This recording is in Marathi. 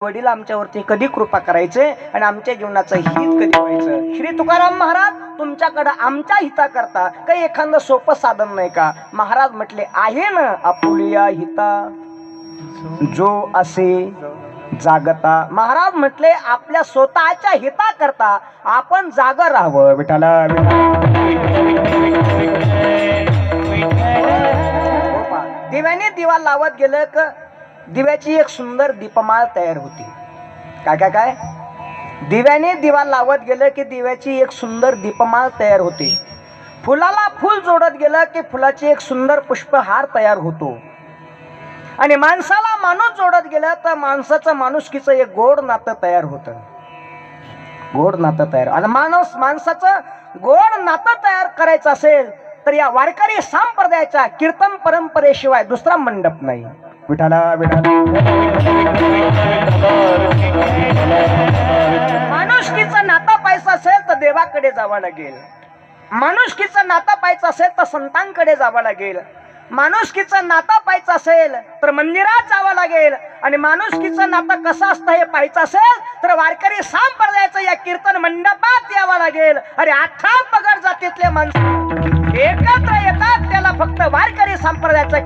वडील आमच्यावरती कधी कृपा करायचे आणि आमच्या जीवनाचं हित कधी व्हायचं। श्री तुकाराम महाराज तुमच्याकडे आमच्या हिता करता काही एखादं सोपं साधन नाही का? महाराज म्हटले आहे ना, आपुलिया हिता जो असे जागता। महाराज म्हटले आपल्या स्वतःच्या हिता करता आपण जागर राहावं। विठाला दिव्याने दिवा लावत गेलं का दिव्याची एक सुंदर दीपमाळ तयार होती। काय काय काय दिव्याने दिवा लावत गेलं की दिव्याची एक सुंदर दीपमाळ तयार होते। फुलाला फुल जोडत गेलं की फुलाची एक सुंदर पुष्पहार तयार होतो। आणि माणसाला माणूस जोडत गेलं तर माणसाचं माणुसकीचं एक गोड नातं तयार होतं। गोड नातं तयार आणि माणसाचं गोड नातं तयार करायचं असेल तर या वारकरी संप्रदायाच्या कीर्तन परंपरेशिवाय दुसरा मंडप नाही। विठाला माणुसकीचं नातं पाहायचं असेल तर देवाकडे जावं लागेल। माणुसकीचं नातं पाहायचं असेल तर संतांकडे जावं लागेल। माणुसकीचं नातं पाहायचं असेल तर मंदिरात जावं लागेल। आणि माणुसकीचं नातं कसं असतं हे पाहायचं असेल तर वारकरी संप्रदायाचं या कीर्तन मंडपात यावं लागेल। अरे 18 पगड जातीतले माणसं एकत्र येतात त्याला फक्त वारकरी संप्रदायाचं